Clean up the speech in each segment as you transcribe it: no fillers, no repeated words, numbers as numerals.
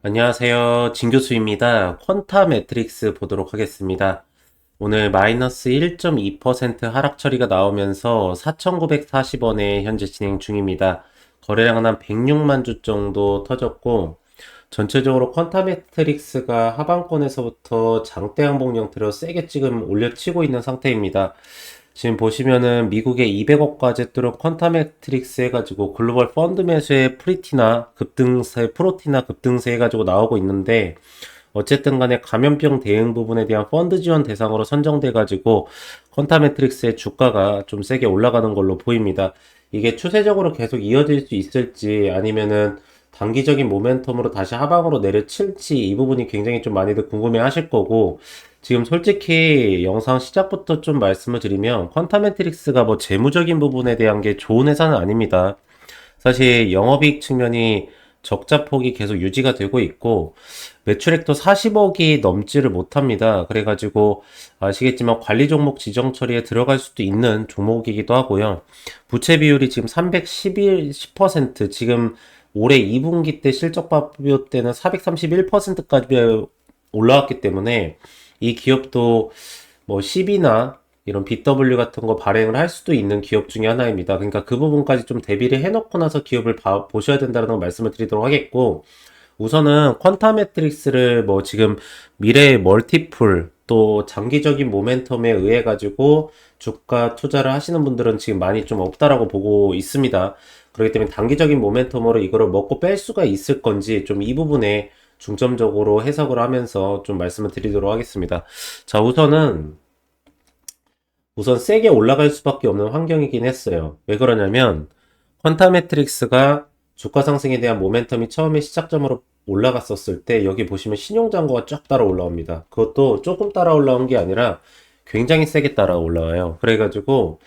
안녕하세요. 진 교수입니다. 퀀타 매트릭스 보도록 하겠습니다. 오늘 마이너스 1.2% 하락 처리가 나오면서 4,940원에 현재 진행 중입니다. 거래량은 한 106만 주 정도 터졌고, 전체적으로 퀀타 매트릭스가 하방권에서부터 장대 항복 형태로 세게 지금 올려치고 있는 상태입니다. 지금 보시면은 미국의 200억까지 뚫은 퀀타 매트릭스 해가지고 글로벌 펀드 매수의 프리티나 급등세, 프로티나 급등세 해가지고 나오고 있는데, 어쨌든 간에 감염병 대응 부분에 대한 펀드 지원 대상으로 선정돼가지고 퀀타 매트릭스의 주가가 좀 세게 올라가는 걸로 보입니다. 이게 추세적으로 계속 이어질 수 있을지 아니면은 단기적인 모멘텀으로 다시 하방으로 내려칠지 이 부분이 굉장히 좀 많이들 궁금해 하실 거고, 지금 솔직히 영상 시작부터 좀 말씀을 드리면 퀀타 매트릭스가 뭐 재무적인 부분에 대한 게 좋은 회사는 아닙니다. 사실 영업이익 측면이 적자 폭이 계속 유지가 되고 있고 매출액도 40억이 넘지를 못합니다. 그래가지고 아시겠지만 관리 종목 지정 처리에 들어갈 수도 있는 종목이기도 하고요. 부채 비율이 지금 311, 10%, 지금 올해 2분기 때 실적 발표 때는 431%까지 올라왔기 때문에 이 기업도 뭐 10이나 이런 BW 같은 거 발행을 할 수도 있는 기업 중에 하나입니다. 그러니까 그 부분까지 좀 대비를 해놓고 나서 기업을 보셔야 된다는 걸 말씀을 드리도록 하겠고, 우선은 퀀타 매트릭스를 뭐 지금 미래의 멀티플 또 장기적인 모멘텀에 의해 가지고 주가 투자를 하시는 분들은 지금 많이 좀 없다라고 보고 있습니다. 그렇기 때문에 단기적인 모멘텀으로 이거를 먹고 뺄 수가 있을 건지 좀 이 부분에 중점적으로 해석을 하면서 좀 말씀을 드리도록 하겠습니다. 자, 우선 세게 올라갈 수밖에 없는 환경이긴 했어요. 왜 그러냐면 퀀타 매트릭스가 주가 상승에 대한 모멘텀이 처음에 시작점으로 올라갔었을 때 여기 보시면 신용잔고가 쫙 따라 올라옵니다. 그것도 조금 따라 올라온 게 아니라 굉장히 세게 따라 올라와요. 그래가지고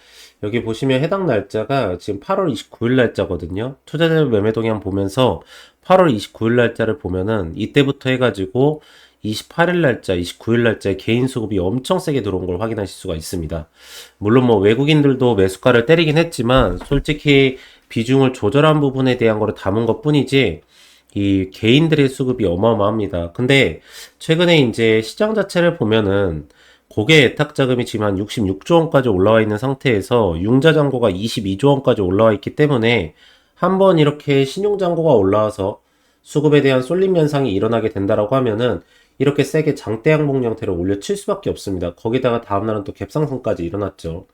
여기 보시면 해당 날짜가 지금 8월 29일 날짜거든요. 투자자 매매 동향 보면서 8월 29일 날짜를 보면은 이때부터 해가지고 28일 날짜, 29일 날짜에 개인 수급이 엄청 세게 들어온 걸 확인하실 수가 있습니다. 물론 뭐 외국인들도 매수가를 때리긴 했지만 솔직히 비중을 조절한 부분에 대한 거를 담은 것 뿐이지 이 개인들의 수급이 어마어마합니다. 근데 최근에 이제 시장 자체를 보면은 고개 예탁 자금이 지금 한 66조 원까지 올라와 있는 상태에서 융자 잔고가 22조 원까지 올라와 있기 때문에 한번 이렇게 신용 잔고가 올라와서 수급에 대한 쏠림 현상이 일어나게 된다라고 하면은 이렇게 세게 장대 항복 형태로 올려칠 수밖에 없습니다. 거기다가 다음날은 또 갭상승까지 일어났죠.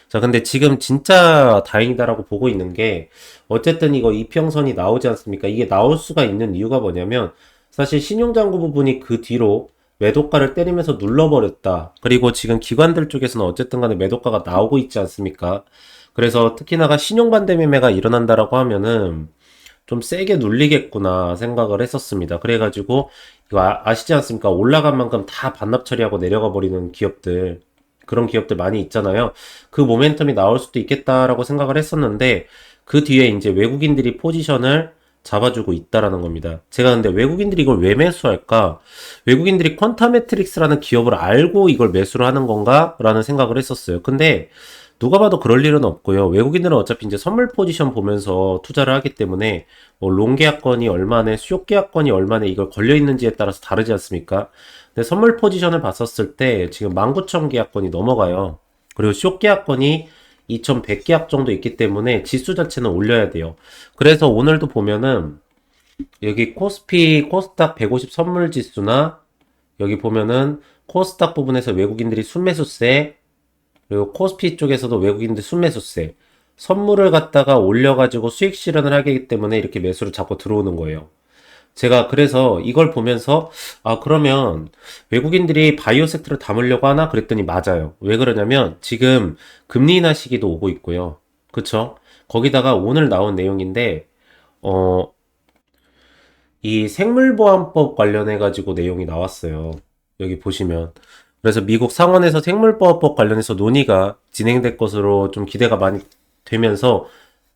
자, 근데 지금 진짜 다행이다라고 보고 있는 게 어쨌든 이거 이평선이 나오지 않습니까? 이게 나올 수가 있는 이유가 뭐냐면 사실 신용장구 부분이 그 뒤로 매도가를 때리면서 눌러버렸다. 그리고 지금 기관들 쪽에서는 어쨌든 간에 매도가가 나오고 있지 않습니까? 그래서 특히나가 신용반대 매매가 일어난다라고 하면은 좀 세게 눌리겠구나 생각을 했었습니다. 그래가지고 이거 시지 않습니까? 올라간 만큼 다 반납 처리하고 내려가 버리는 기업들, 그런 기업들 많이 있잖아요. 그 모멘텀이 나올 수도 있겠다라고 생각을 했었는데 그 뒤에 이제 외국인들이 포지션을 잡아주고 있다라는 겁니다. 제가 근데 외국인들이 이걸 왜 매수할까? 외국인들이 퀀타 매트릭스라는 기업을 알고 이걸 매수를 하는 건가? 라는 생각을 했었어요. 근데 누가 봐도 그럴 일은 없고요. 외국인들은 어차피 이제 선물 포지션 보면서 투자를 하기 때문에 뭐 롱 계약권이 얼마네, 숏 계약권이 얼마네 이걸 걸려 있는지에 따라서 다르지 않습니까? 근데 선물 포지션을 봤었을 때 지금 19,000 계약권이 넘어가요. 그리고 숏 계약권이 2,100 계약 정도 있기 때문에 지수 자체는 올려야 돼요. 그래서 오늘도 보면은 여기 코스피, 코스닥 150 선물 지수나 여기 보면은 코스닥 부분에서 외국인들이 순매수세, 그리고 코스피 쪽에서도 외국인들 순매수세, 선물을 갖다가 올려가지고 수익 실현을 하기 때문에 이렇게 매수를 자꾸 들어오는 거예요. 제가 그래서 이걸 보면서 그러면 외국인들이 바이오 섹터를 담으려고 하나 그랬더니 맞아요. 왜 그러냐면 지금 금리 인하 시기도 오고 있고요. 그쵸? 거기다가 오늘 나온 내용인데 어, 이 생물보안법 관련해 가지고 내용이 나왔어요. 여기 보시면. 그래서 미국 상원에서 생물보안법 관련해서 논의가 진행될 것으로 좀 기대가 많이 되면서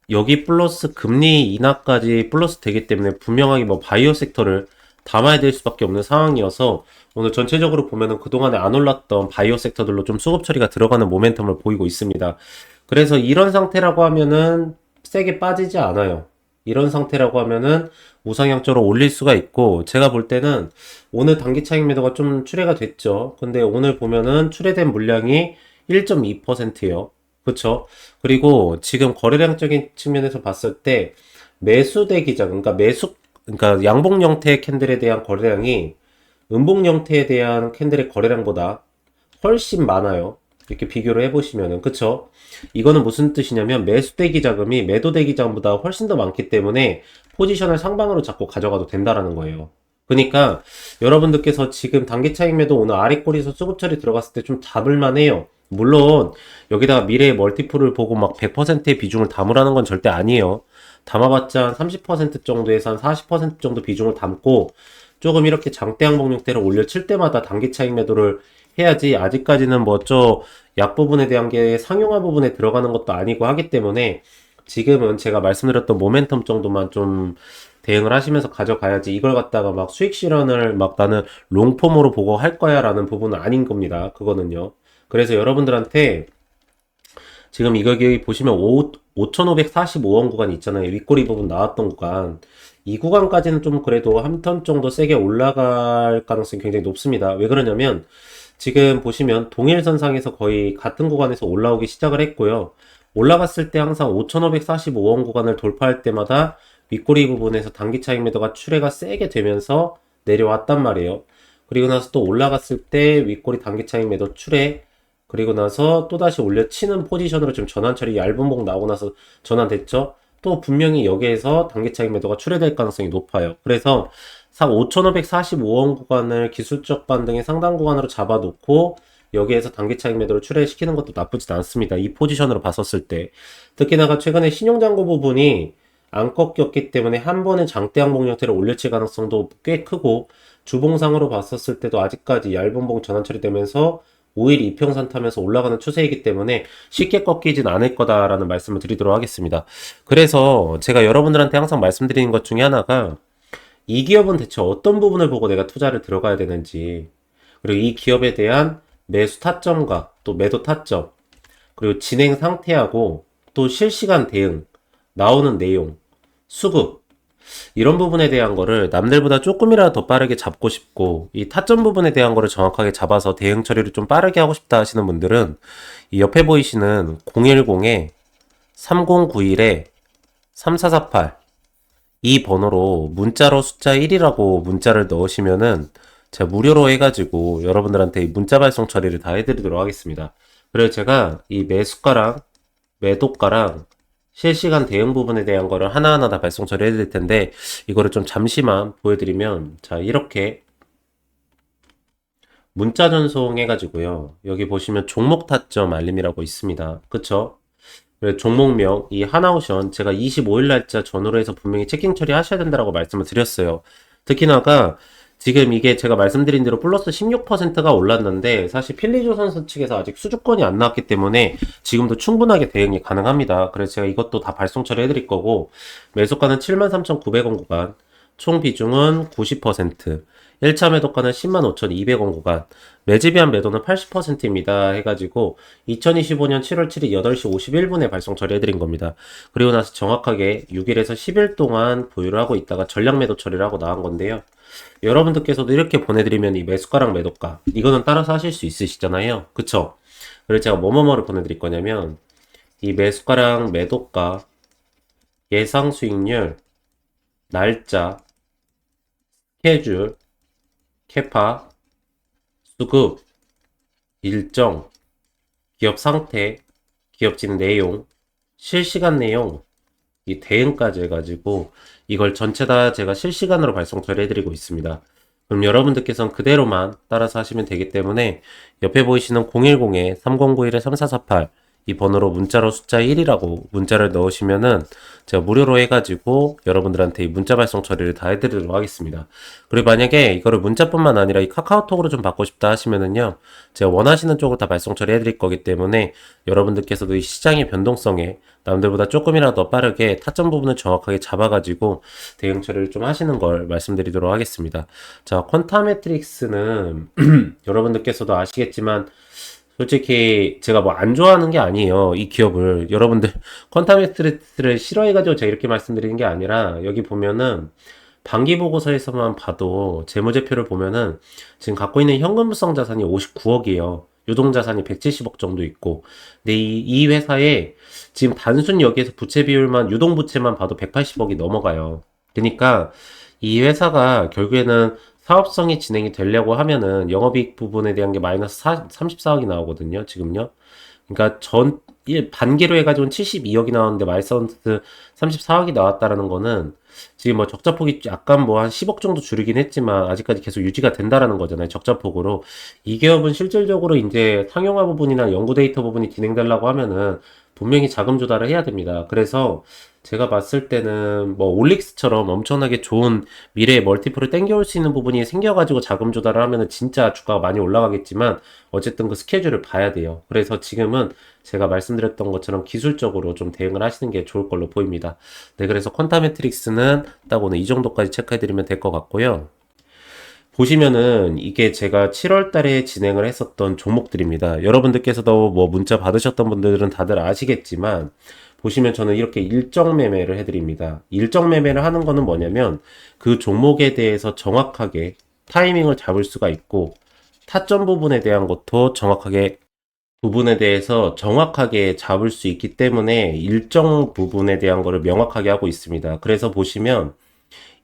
여기 플러스 금리 인하까지 플러스 되기 때문에 분명하게 뭐 바이오 섹터를 담아야 될 수밖에 없는 상황이어서 오늘 전체적으로 보면은 그동안에 안 올랐던 바이오 섹터들로 좀 수급 처리가 들어가는 모멘텀을 보이고 있습니다. 그래서 이런 상태라고 하면은 세게 빠지지 않아요. 이런 상태라고 하면은 우상향적으로 올릴 수가 있고, 제가 볼 때는 오늘 단기 차익 매도가 좀 출회가 됐죠. 근데 오늘 보면은 출회된 물량이 1.2%예요. 그쵸? 그리고 지금 거래량적인 측면에서 봤을 때 매수 대기장, 그러니까 양봉 형태의 캔들에 대한 거래량이 음봉 형태에 대한 캔들의 거래량보다 훨씬 많아요. 이렇게 비교를 해보시면은, 그쵸? 이거는 무슨 뜻이냐면 매수 대기 자금이 매도 대기 자금보다 훨씬 더 많기 때문에 포지션을 상방으로 자꾸 가져가도 된다라는 거예요. 그러니까 여러분들께서 지금 단기 차익 매도 오늘 아래꼬리에서 수급 처리 들어갔을 때 좀 잡을만 해요. 물론 여기다가 미래의 멀티플을 보고 막 100%의 비중을 담으라는 건 절대 아니에요. 담아봤자 한 30% 정도에서 한 40% 정도 비중을 담고 조금 이렇게 장대 항복 형태로 올려칠 때마다 단기 차익 매도를 해야지, 아직까지는 뭐 약 부분에 대한 게 상용화 부분에 들어가는 것도 아니고 하기 때문에 지금은 제가 말씀드렸던 모멘텀 정도만 좀 대응을 하시면서 가져가야지, 이걸 갖다가 막 수익 실현을 막 나는 롱폼으로 보고 할 거야 라는 부분은 아닌 겁니다. 그거는요. 그래서 여러분들한테 지금 이거 여기 보시면 5,545원 구간 있잖아요. 윗꼬리 부분 나왔던 구간. 이 구간까지는 좀 그래도 한 턴 정도 세게 올라갈 가능성이 굉장히 높습니다. 왜 그러냐면 지금 보시면 동일선상에서 거의 같은 구간에서 올라오기 시작을 했고요. 올라갔을 때 항상 5,545원 구간을 돌파할 때마다 윗꼬리 부분에서 단기 차익 매도가 출회가 세게 되면서 내려왔단 말이에요. 그리고 나서 또 올라갔을 때 윗꼬리 단기 차익 매도 출회, 그리고 나서 또다시 올려치는 포지션으로 지금 전환 처리 얇은 봉 나오고 나서 전환됐죠. 또 분명히 여기에서 단기 차익 매도가 출회될 가능성이 높아요. 그래서 5,545원 구간을 기술적 반등의 상단 구간으로 잡아놓고 여기에서 단기 차익 매도를 출회시키는 것도 나쁘진 않습니다. 이 포지션으로 봤었을 때. 특히나 최근에 신용잔고 부분이 안 꺾였기 때문에 한 번에 장대 항복 형태로 올려칠 가능성도 꽤 크고, 주봉상으로 봤었을 때도 아직까지 얇은 봉 전환 처리되면서 5일 이평선 타면서 올라가는 추세이기 때문에 쉽게 꺾이진 않을 거다라는 말씀을 드리도록 하겠습니다. 그래서 제가 여러분들한테 항상 말씀드리는 것 중에 하나가, 이 기업은 대체 어떤 부분을 보고 내가 투자를 들어가야 되는지, 그리고 이 기업에 대한 매수 타점과 또 매도 타점, 그리고 진행 상태하고 또 실시간 대응, 나오는 내용, 수급, 이런 부분에 대한 거를 남들보다 조금이라도 더 빠르게 잡고 싶고, 이 타점 부분에 대한 거를 정확하게 잡아서 대응 처리를 좀 빠르게 하고 싶다 하시는 분들은 이 옆에 보이시는 010에 3091에 3448 이 번호로 문자로 숫자 1이라고 문자를 넣으시면은 제가 무료로 해가지고 여러분들한테 이 문자 발송 처리를 다 해드리도록 하겠습니다. 그래서 제가 이 매수가랑 매도가랑 실시간 대응 부분에 대한 거를 하나하나 다 발송 처리해 드릴 텐데, 이거를 좀 잠시만 보여드리면, 자, 이렇게 문자 전송 해가지고요. 여기 보시면 종목 타점 알림이라고 있습니다. 그쵸? 그리고 종목명, 이 하나오션, 제가 25일 날짜 전후로 해서 분명히 체킹 처리하셔야 된다고 말씀을 드렸어요. 특히나가 지금 이게 제가 말씀드린 대로 플러스 16%가 올랐는데, 사실 필리조선수 측에서 아직 수주권이 안 나왔기 때문에 지금도 충분하게 대응이 가능합니다. 그래서 제가 이것도 다 발송 처리해 드릴 거고, 매수가는 73,900원 구간, 총 비중은 90%, 1차 매도가는 105,200원 구간, 매집이한 매도는 80%입니다. 해가지고 2025년 7월 7일 8시 51분에 발송 처리해드린 겁니다. 그리고 나서 정확하게 6일에서 10일 동안 보유를 하고 있다가 전량 매도 처리를 하고 나온 건데요. 여러분들께서도 이렇게 보내드리면 이 매수가랑 매도가, 이거는 따라서 하실 수 있으시잖아요. 그쵸? 그래서 제가 뭐뭐뭐를 보내드릴 거냐면, 이 매수가랑 매도가, 예상 수익률, 날짜, 스케줄, 캐파, 수급, 일정, 기업 상태, 기업진 내용, 실시간 내용, 이 대응까지 해가지고 이걸 전체 다 제가 실시간으로 발송 처리해드리고 있습니다. 그럼 여러분들께서는 그대로만 따라서 하시면 되기 때문에 옆에 보이시는 010에 3091에 3448 이 번호로 문자로 숫자 1이라고 문자를 넣으시면은 제가 무료로 해가지고 여러분들한테 이 문자 발송 처리를 다 해드리도록 하겠습니다. 그리고 만약에 이거를 문자뿐만 아니라 이 카카오톡으로 좀 받고 싶다 하시면은요, 제가 원하시는 쪽으로 다 발송 처리해드릴 거기 때문에 여러분들께서도 이 시장의 변동성에 남들보다 조금이라도 더 빠르게 타점 부분을 정확하게 잡아가지고 대응 처리를 좀 하시는 걸 말씀드리도록 하겠습니다. 자, 퀀타 매트릭스는 여러분들께서도 아시겠지만 솔직히 제가 뭐 안 좋아하는 게 아니에요. 이 기업을. 여러분들 퀀텀 매트릭스를 싫어해가지고 제가 이렇게 말씀드리는 게 아니라 여기 보면은 반기 보고서에서만 봐도 재무제표를 보면은 지금 갖고 있는 현금성 자산이 59억이에요. 유동자산이 170억 정도 있고. 근데 이 회사에 지금 단순 여기에서 부채 비율만, 유동부채만 봐도 180억이 넘어가요. 그러니까 이 회사가 결국에는 사업성이 진행이 되려고 하면은 영업이익 부분에 대한 게 마이너스 34억이 나오거든요. 지금요. 그러니까 반기로 해가지고 72억이 나왔는데 마이너스 34억이 나왔다라는 거는 지금 뭐 적자폭이 약간 뭐 한 10억 정도 줄이긴 했지만 아직까지 계속 유지가 된다라는 거잖아요. 적자폭으로. 이 기업은 실질적으로 이제 상용화 부분이나 연구 데이터 부분이 진행되려고 하면은 분명히 자금 조달을 해야 됩니다. 그래서 제가 봤을 때는 뭐 올릭스처럼 엄청나게 좋은 미래의 멀티플을 땡겨올 수 있는 부분이 생겨가지고 자금 조달을 하면은 진짜 주가가 많이 올라가겠지만 어쨌든 그 스케줄을 봐야 돼요. 그래서 지금은 제가 말씀드렸던 것처럼 기술적으로 좀 대응을 하시는 게 좋을 걸로 보입니다. 네, 그래서 퀀타 매트릭스는 딱 오늘 이 정도까지 체크해드리면 될 것 같고요. 보시면은 이게 제가 7월 달에 진행을 했었던 종목들입니다. 여러분들께서도 뭐 문자 받으셨던 분들은 다들 아시겠지만 보시면 저는 이렇게 일정 매매를 해드립니다. 일정 매매를 하는 거는 뭐냐면 그 종목에 대해서 정확하게 타이밍을 잡을 수가 있고 타점 부분에 대한 것도 부분에 대해서 정확하게 잡을 수 있기 때문에 일정 부분에 대한 거를 명확하게 하고 있습니다. 그래서 보시면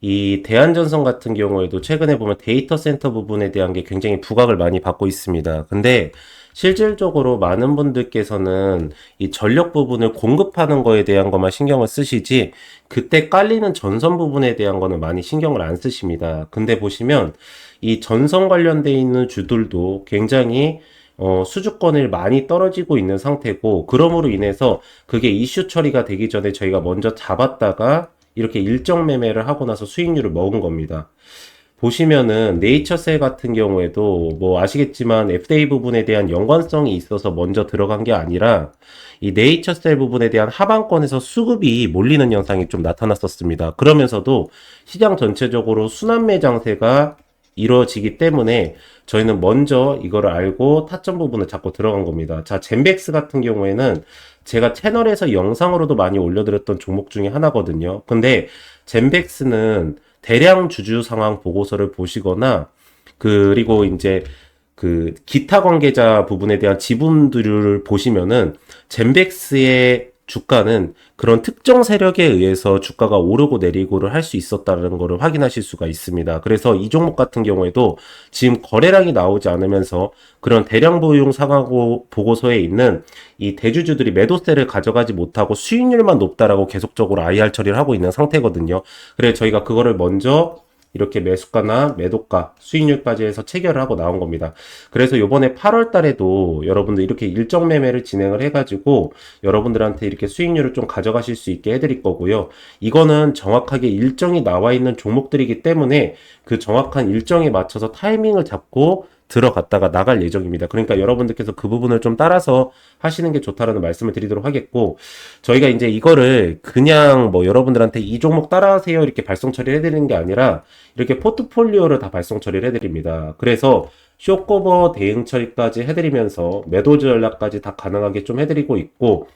이 대한전선 같은 경우에도 최근에 보면 데이터 센터 부분에 대한 게 굉장히 부각을 많이 받고 있습니다. 근데 실질적으로 많은 분들께서는 이 전력 부분을 공급하는 거에 대한 것만 신경을 쓰시지 그때 깔리는 전선 부분에 대한 거는 많이 신경을 안 쓰십니다. 근데 보시면 이 전선 관련돼 있는 주들도 굉장히 수주권을 많이 떨어지고 있는 상태고 그러므로 인해서 그게 이슈 처리가 되기 전에 저희가 먼저 잡았다가 이렇게 일정 매매를 하고 나서 수익률을 먹은 겁니다. 보시면은 네이처셀 같은 경우에도 뭐 아시겠지만 FDA 부분에 대한 연관성이 있어서 먼저 들어간 게 아니라 이 네이처셀 부분에 대한 하방권에서 수급이 몰리는 현상이 좀 나타났었습니다. 그러면서도 시장 전체적으로 순환매 장세가 이루어지기 때문에 저희는 먼저 이거를 알고 타점 부분을 잡고 들어간 겁니다. 자, 젠백스 같은 경우에는 제가 채널에서 영상으로도 많이 올려드렸던 종목 중에 하나거든요. 근데 젠백스는 대량 주주 상황 보고서를 보시거나 그리고 이제 그 기타 관계자 부분에 대한 지분들을 보시면은 젠백스의 주가는 그런 특정 세력에 의해서 주가가 오르고 내리고를 할 수 있었다는 것을 확인하실 수가 있습니다. 그래서 이 종목 같은 경우에도 지금 거래량이 나오지 않으면서 그런 대량 보유 상황 보고서에 있는 이 대주주들이 매도세를 가져가지 못하고 수익률만 높다라고 계속적으로 IR 처리를 하고 있는 상태거든요. 그래서 저희가 그거를 먼저 이렇게 매수가나 매도가, 수익률까지 해서 체결을 하고 나온 겁니다. 그래서 요번에 8월 달에도 여러분들 이렇게 일정 매매를 진행을 해가지고 여러분들한테 이렇게 수익률을 좀 가져가실 수 있게 해드릴 거고요. 이거는 정확하게 일정이 나와 있는 종목들이기 때문에 그 정확한 일정에 맞춰서 타이밍을 잡고 들어갔다가 나갈 예정입니다. 그러니까 여러분들께서 그 부분을 좀 따라서 하시는 게 좋다라는 말씀을 드리도록 하겠고, 저희가 이제 이거를 그냥 뭐 여러분들한테 이 종목 따라하세요 이렇게 발송 처리를 해드리는 게 아니라 이렇게 포트폴리오를 다 발송 처리를 해드립니다. 그래서 쇼커버 대응 처리까지 해드리면서 매도 전략까지 다 가능하게 좀 해드리고 있고,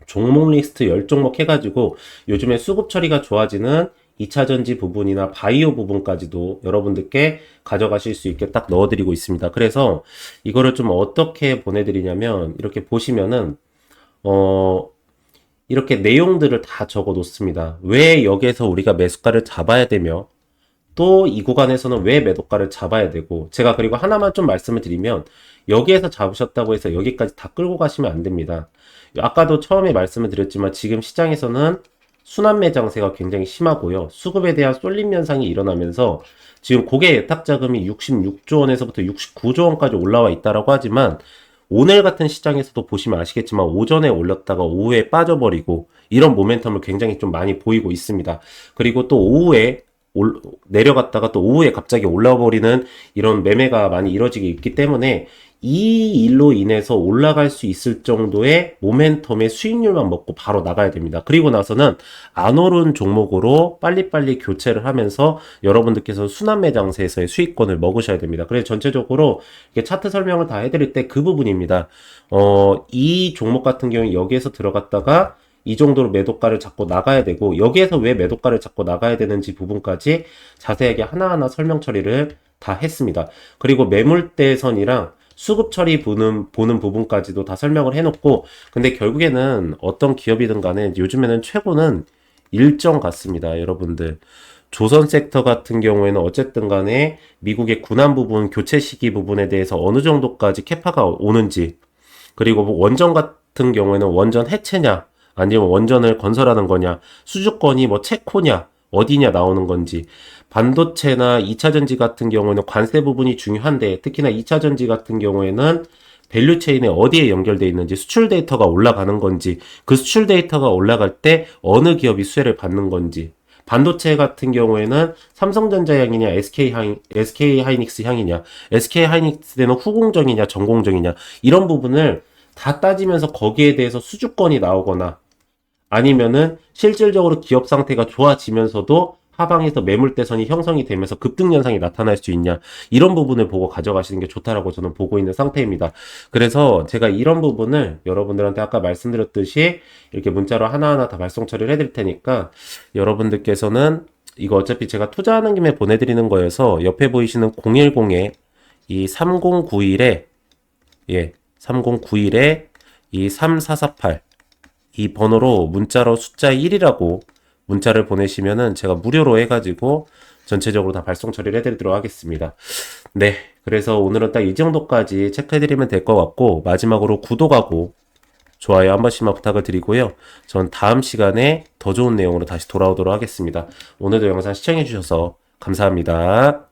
종목 리스트 10종목 해가지고 요즘에 수급 처리가 좋아지는 2차전지 부분이나 바이오 부분까지도 여러분들께 가져가실 수 있게 딱 넣어드리고 있습니다. 그래서 이거를 좀 어떻게 보내드리냐면 이렇게 보시면은 이렇게 내용들을 다 적어 놓습니다. 왜 여기에서 우리가 매수가를 잡아야 되며 또 이 구간에서는 왜 매도가를 잡아야 되고, 제가 그리고 하나만 좀 말씀을 드리면 여기에서 잡으셨다고 해서 여기까지 다 끌고 가시면 안 됩니다. 아까도 처음에 말씀을 드렸지만 지금 시장에서는 순환매 장세가 굉장히 심하고요. 수급에 대한 쏠림 현상이 일어나면서 지금 고객 예탁 자금이 66조 원에서부터 69조 원까지 올라와 있다라고 하지만 오늘 같은 시장에서도 보시면 아시겠지만 오전에 올렸다가 오후에 빠져버리고 이런 모멘텀을 굉장히 좀 많이 보이고 있습니다. 그리고 또 오후에 내려갔다가 또 오후에 갑자기 올라와 버리는 이런 매매가 많이 이루어지기 있기 때문에 이 일로 인해서 올라갈 수 있을 정도의 모멘텀의 수익률만 먹고 바로 나가야 됩니다. 그리고 나서는 안 오른 종목으로 빨리빨리 교체를 하면서 여러분들께서 순환매 장세에서의 수익권을 먹으셔야 됩니다. 그래서 전체적으로 이렇게 차트 설명을 다 해드릴 때 그 부분입니다. 이 종목 같은 경우에 여기에서 들어갔다가 이 정도로 매도가를 잡고 나가야 되고, 여기에서 왜 매도가를 잡고 나가야 되는지 부분까지 자세하게 하나하나 설명 처리를 다 했습니다. 그리고 매물대선이랑 수급 처리 보는 부분까지도 다 설명을 해놓고, 근데 결국에는 어떤 기업이든 간에 요즘에는 최고는 일정 같습니다. 여러분들. 조선 섹터 같은 경우에는 어쨌든 간에 미국의 군안 부분, 교체 시기 부분에 대해서 어느 정도까지 캐파가 오는지, 그리고 뭐 원전 같은 경우에는 원전 해체냐, 아니면 원전을 건설하는 거냐, 수주권이 뭐 체코냐, 어디냐 나오는 건지, 반도체나 2차전지 같은 경우에는 관세 부분이 중요한데, 특히나 2차전지 같은 경우에는 밸류체인에 어디에 연결되어 있는지, 수출 데이터가 올라가는 건지, 그 수출 데이터가 올라갈 때 어느 기업이 수혜를 받는 건지, 반도체 같은 경우에는 삼성전자 향이냐, SK 하이닉스 향이냐, SK 하이닉스는 후공정이냐, 전공정이냐, 이런 부분을 다 따지면서 거기에 대해서 수주권이 나오거나, 아니면은 실질적으로 기업 상태가 좋아지면서도 하방에서 매물대선이 형성이 되면서 급등 현상이 나타날 수 있냐, 이런 부분을 보고 가져가시는 게 좋다라고 저는 보고 있는 상태입니다. 그래서 제가 이런 부분을 여러분들한테 아까 말씀드렸듯이 이렇게 문자로 하나하나 다 발송 처리를 해드릴 테니까, 여러분들께서는 이거 어차피 제가 투자하는 김에 보내드리는 거여서 옆에 보이시는 010에 이 3091에 3091에 이 3448 이 번호로 문자로 숫자 1이라고 문자를 보내시면은 제가 무료로 해가지고 전체적으로 다 발송 처리를 해드리도록 하겠습니다. 네. 그래서 오늘은 딱 이 정도까지 체크해드리면 될 것 같고, 마지막으로 구독하고 좋아요 한 번씩만 부탁을 드리고요. 전 다음 시간에 더 좋은 내용으로 다시 돌아오도록 하겠습니다. 오늘도 영상 시청해주셔서 감사합니다.